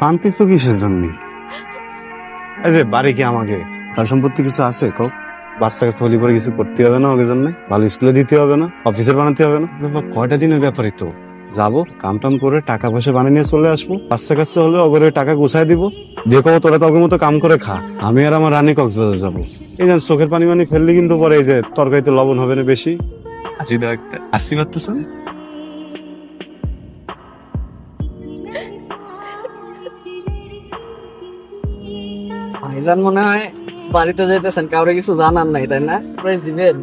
কান্তিছো কিসের জন্য? এই যে বাড়ি কি আমাকে তার সম্পত্তি কিছু আছে কও? বাচ্চা কাছে হলি করে কিছু করতে হবে না, ওকে জন্য ভালো স্কুলে দিতে হবে না, অফিসের বানাতে হবে না। কয়টা দিনের ব্যাপারই তো, যাবো কাম টাম করে টাকা পয়সা বানিয়ে নিয়ে চলে আসবো। বাচ্চা কাছে হলে ওগুলো টাকা গুছাই দিব, দেখো তোরা তোকে মতো কাম করে খা। আমি আর আমার রানী কক্সবাজার যাবো। এই যে চোখের পানি মানি ফেললে কিন্তু পরে এই যে তরকারিতে লবণ হবে না বেশি। আসি দাও একটা, আসি পারতেছ না? ভাইজান মনে হয় বাড়িতে যেতেছেন, কাউরে কিছু জানান নাই তাই না? প্রাইজ দিবেন।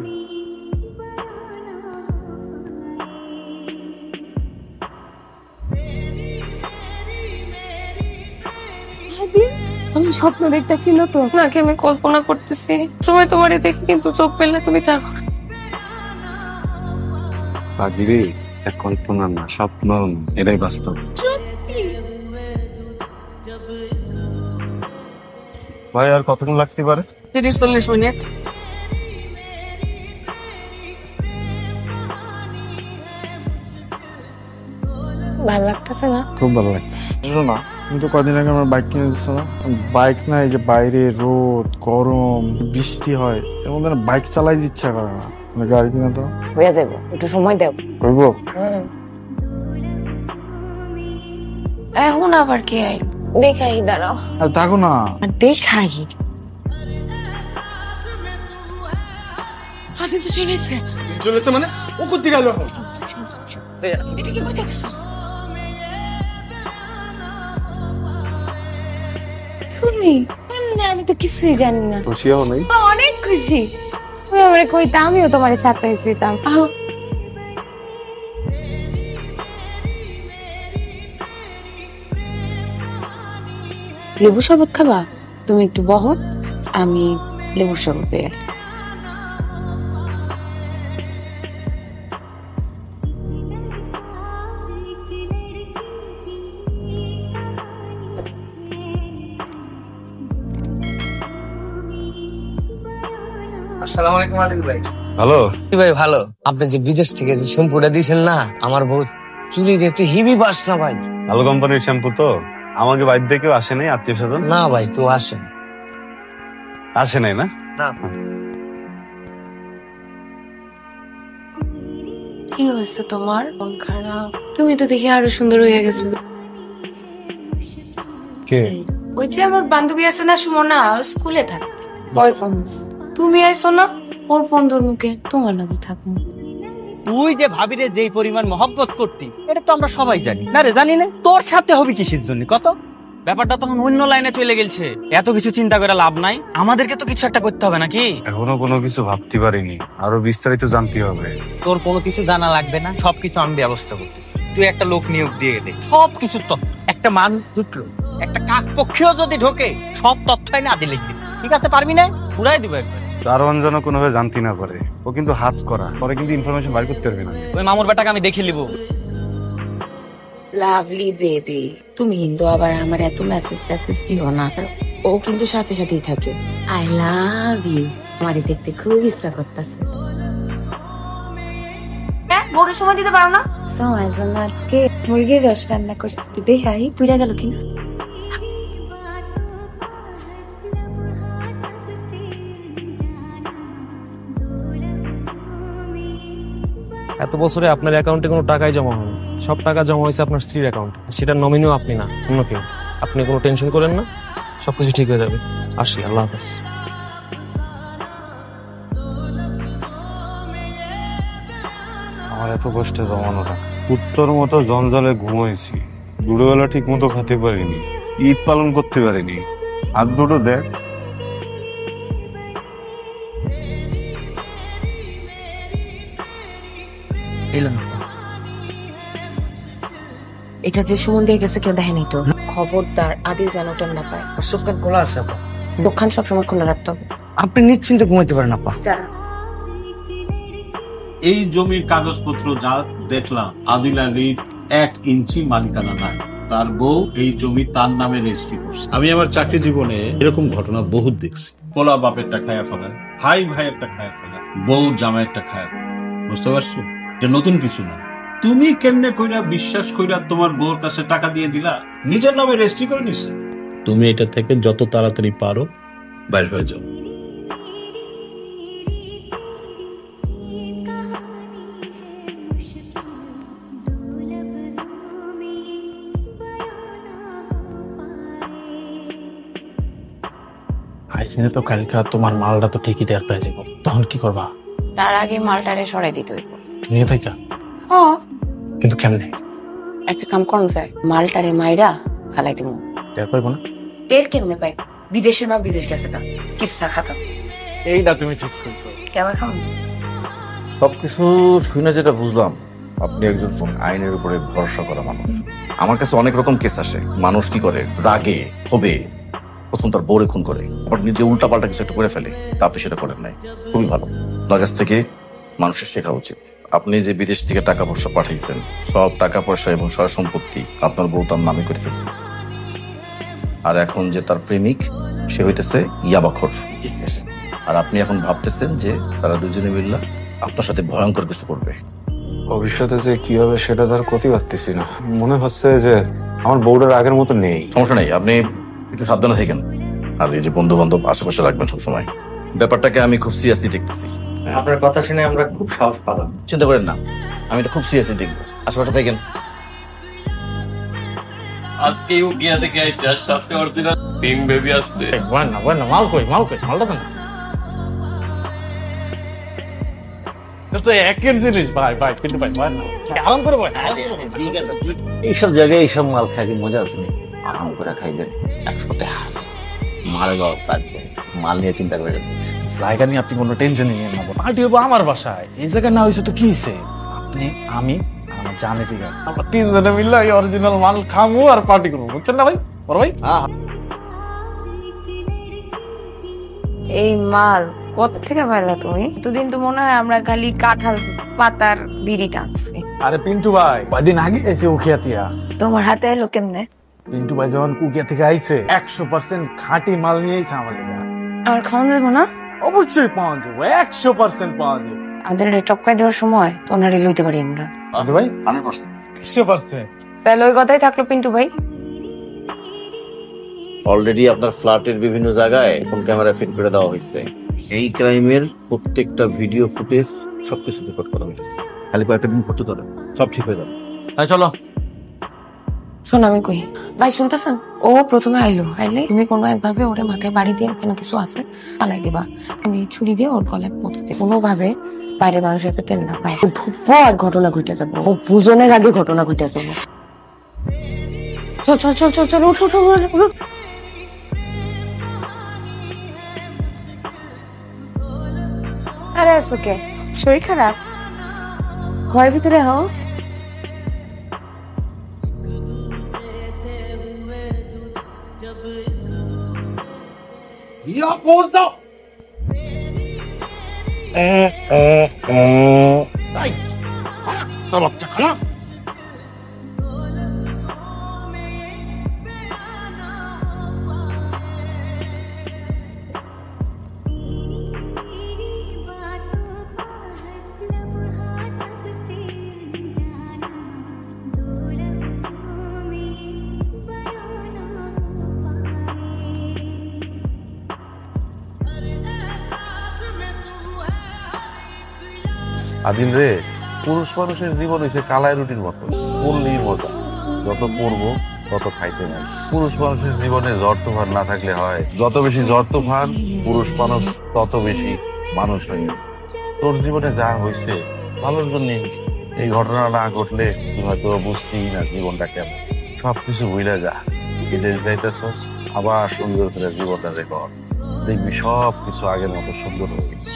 আমি স্বপ্ন দেখতেছি না তো, নাকি আমি কল্পনা করতেছি? সময় তোমার দেখে কিন্তু চোখ ফেললে তুমি থাকো। পাগলি, এটা কল্পনা না, স্বপ্ন, এটাই বাস্তব। ভাই আর কতক্ষণ লাগতে পারে? 30-40 মিনিট। ভালো লাগতেছে না? খুব ভালো লাগছে। না কিন্তু কদিন আগে আমার বাইক কিনে দিচ্ছ না, বাইক না, এই যে বাইরে রোদ গরম বৃষ্টি হয়, এর মধ্যে বাইক চালাই ইচ্ছা করে না। গাড়ি কিনে তো হয়ে যাবো, একটু সময় দেব। হইব? এখন আবার কি আই দেখাই, দাঁড়াও। আর থাকো না, দেখাই। হাতে তো চলেছে। চলেছে মানে ও কোথা গেল? এটা কি বুঝাইতেছ তুমি? আমি তো কিছুই জানি না। খুশি হও নাই? অনেক খুশি। তুমি আমার কইতা, আমিও তোমার সারপ্রাইজ দিতাম। লেবু শরবত খাবা? তুমি একটু বহো, আমি লেবু শরবত দিয়ে। আসসালামু আলাইকুম আলিক ভাই। হ্যালো ভাই ভালো। আপনি যে বিদেশ থেকে যে শ্যাম্পুটা দিয়েছেন না, আমার বহুত চুলির একটু হিবি বাস না ভাই। ভালো কোম্পানির শ্যাম্পু তো। আমাকে বাইরে থেকেও আসে নাই, আত্মীয় স্বজন না ভাই, কেউ আসেন আসে নাই না? কি হয়েছে তোমার? মন খারাপ? তুমি তো দেখি আরো সুন্দর হয়ে গেছো। কে? ওই যে আমার বান্ধবী আছে না, সুমনা, স্কুলে থাকে। বয়ফ্রেন্ড। তুমি আইসো না, ওর বন্ধুর মুখে তোমার লাগে থাকো। তুই যে ভাবিরে যেই পরিমাণ মহব্বত করতি, এটা তো আমরা সবাই জানি। না রে, জানি না তোর সাথে হবে কিসের জন্য? কত ব্যাপারটা তখন অন্য লাইনে চলে গেছে। এত কিছু চিন্তা করে লাভ নাই, আমাদেরকে তো কিছু একটা করতে হবে নাকি? এখনো কোনো কিছু ভাবতে পারিনি, আরো বিস্তারিত জানতে হবে। তোর কোনো কিছু জানা লাগবে না, সবকিছু আমি ব্যবস্থা করতেছি। তুই একটা লোক নিয়োগ দিয়ে দে, সবকিছু তথ্য, একটা মান জুটলো, একটা কাক পক্ষীও যদি ঢোকে সব তথ্যই না দিলে দিবি। ঠিক আছে? পারবি না? পুরাই দিব একবার। দারোয়ান যেন কোনোভাবে জানতে না পারে, ও কিন্তু হাত করা, পরে কিন্তু ইনফরমেশন বাইর করতে পারবে না। ওই মামুর বেটাকে আমি দেখে নিব। লাভলি বেবি, তুমি কিন্তু আবার আমার এত মেসেজ দিও না। ও কিন্তু সাথে সাথেই থাকে। I love you. আমারে দেখতে খুব ইচ্ছা করতেছে। বড় সময় দিতে পারো না? তোমার জন্য আজকে মুরগির রস রান্না করছি, দেখাই পুড়ে গেল কিনা। এত বছরে আপনার অ্যাকাউন্টে কোনো টাকাই জমা হয়নি, সব টাকা জমা হয়েছে আপনার স্ত্রীর অ্যাকাউন্টে। সেটার নমিনিও আপনি না, অন্য কেউ। আপনি কোনো টেনশন করেন না, সবকিছু ঠিক হয়ে যাবে। আসি, আল্লাহ হাফেজ। আমার এত কষ্টে জমানো টাকা, উত্তর মতো জঞ্জালে ঘুমাইছি, দুপুরবেলা ঠিক মতো খেতে পারিনি, ঈদ পালন করতে পারিনি। হাত দুটো দেখ। এটা যে সুমন দিয়ে গেছে কেউ দেখেনি তো। খবরদার আদিল যেন ওটা না পায়। চোখের গোলা আছে আপা, দোকান সবসময় খোলা রাখতে হবে। আপনি নিশ্চিন্তে ঘুমাইতে পারেন আপা। এই জমির কাগজপত্র যা দেখলাম, আদিল আলী 1 ইঞ্চি মালিকানা নাই। তার বউ এই জমি তার নামে রেজিস্ট্রি করছে। আমি আমার চাকরি জীবনে এরকম ঘটনা বহুত দেখছি। পোলা বাপেরটা খায়া ফেলায়, ভাই ভাইয়েরটা খায়া ফেলায়, বউ জামাইয়েরটা খায়া ফেলায়। বুঝতে পারছো? এটা নতুন কিছু না। তুমি কেমনে কইরা বিশ্বাস কইরা তোমার বউর কাছে টাকা দিয়ে দিলা, নিজের নামে রেজিস্ট্রি করে নিছে? তুমি এটা থেকে যত তাড়াতাড়ি পারো বাইরে হয়ে যাও। আইসিনে তো কালকা তোমার মালটা তো ঠিকই টের পেয়ে যাবো, তখন কি করবা? তার আগে মালটারে সরাই দিতে হইব। নিয়ে থাকা কিন্তু কেমনে? একটা কাম করুন স্যার, মালটারে মাইরা ফালাই দিব। টের পাইবো না? টের কেমনে পাই? বিদেশের মা বিদেশ গেছে না, কিচ্ছা খাতাম। এইটা তুমি ঠিক করছো। কেমন খাম? সবকিছু শুনে যেটা বুঝলাম, আপনি একজন আইনের উপরে ভরসা করা মানুষ। আমার কাছে অনেক রকম কেস আসে, মানুষ কি করে রাগে হবে প্রথম তার বউরে খুন করে, আবার নিজে উল্টা পাল্টা কিছু একটা করে ফেলে, তা আপনি সেটা করেন নাই, খুবই ভালো। আপনার কাছ থেকে মানুষের শেখা উচিত। আপনি যে বিদেশ থেকে টাকা পয়সা পাঠাইছেন, সব টাকা পয়সা এবং সয় সম্পত্তি আপনার বউ তার নামে করে ফেলছে। আর এখন যে তার প্রেমিক, সে হইতেছে ইয়াবাখর। আর আপনি এখন ভাবতেছেন যে তারা দুজনে মিল্লা আপনার সাথে ভয়ঙ্কর কিছু করবে। ভবিষ্যতে যে কি হবে সেটা তার ক্ষতি পারতেছি না। মনে হচ্ছে যে আমার বউটার আগের মতো নেই। সমস্যা নেই, আপনি একটু সাবধানে থাকেন। আর এই যে বন্ধু বান্ধব আশেপাশে রাখবেন সবসময়। ব্যাপারটাকে আমি খুব সিরিয়াসলি দেখতেছি। আপনার কথা শুনে আমরা খুব সাহস পালাম। চিন্তা করেন না, আমি এটা খুব সিরিয়াসলি দেখবো। আশেপাশে থাকেন। আজকে গিয়া দেখে আইছে, আর সাথে অরিজিনাল পিং বেবি আসছে। মাল কই মালটা তো না। তো একের জিনিস ভাই ভাই কিন্তু ভাই আরাম করে ভাই। এইসব জায়গায় এইসব মাল খাই মজা আছে না? আরাম করে খাইবেন, একসাথে হাস মাল গাও থাকবে, মাল নিয়ে চিন্তা করে জায়গা নিয়ে আপনি কোনো টেনশন নিয়ে নেবো। পার্টি হবো আমার বাসায়, এই জায়গায় না হয়েছে তো কি হয়েছে? আপনি আমি আমার জানে জিগা, আমরা তিনজনে মিললে এই অরিজিনাল মাল খামু আর পার্টি করবো, বুঝছেন না ভাই? বড় ভাই এই মাল কত থেকে পাইলা তুমি? এতদিন তো মনে হয় আমরা খালি কাঁঠাল পাতার বিড়ি টানছি। আরে পিন্টু ভাই কয়দিন আগে এসে উখিয়াতিয়া। তোমার হাতে এলো কেমনে? পিন্টু ভাই যখন কুকিয়া থেকে আইছে 100% খাঁটি মাল নিয়ে আইছে আমার কাছে। আমার খাওয়া যাবো না? অবশ্যই পাওয়া যাবে, 100% পাওয়া যাবে। আমাদের চক্কায় দেওয়ার সময় তোনারে লইতে পারি আমরা। পিন্টু ভাই 100%। তাহলে ওই কথাই থাকলো পিন্টু ভাই। অলরেডি আপনার ফ্ল্যাটের বিভিন্ন জায়গায় ফোন ক্যামেরা ফিট করে দেওয়া হয়েছে। এই ক্রাইমের প্রত্যেকটা ভিডিও ফুটেজ সবকিছু রেকর্ড করা হয়েছে। খালি কয়েকটা দিন ঘটতে ধরে সব ঠিক হয়ে যাবে। চলো। শোন আমি কই ভাই, শুনতেছেন? ও প্রথমে আইলে তুমি কোনো একভাবে ওরে মাথায় বাড়ি দিয়ে ওখানে কিছু আছে পালাই দিবা। তুমি ছুরি দিয়ে ওর গলায় পৌঁছতে কোনোভাবে বাইরের মানুষের পেতে না পায়। ভয়ার ঘটনা ঘটে যাবো, ও বুঝনের আগে ঘটনা ঘটে যাবো। চল চল চল চল চল, উঠো উঠো উঠো। আরে আসো কে? শরীর খারাপ? ঘরের ভিতরে হও। আদিল রে, পুরুষ মানুষের জীবন হচ্ছে কালাই রুটির মতো, পড়লেই মজা, যত পড়বো তত খাইতে নাই। পুরুষ মানুষের জীবনে ঝড় তুফান না থাকলে হয়, যত বেশি ঝড় তুফান পুরুষ মানুষ তত বেশি মানুষ হয়ে। তোর জীবনে যা হয়েছে ভালোর জন্যই হয়েছে। এই ঘটনা না ঘটলে তুই হয়তো বুঝতেই না জীবনটা কেমন। সবকিছু ভুলে যা, বিদেশ যাইতেছস, আবার সুন্দর করে জীবনটা রেকর্ড দেখবি, সবকিছু আগের মতো সুন্দর হয়ে গেছে।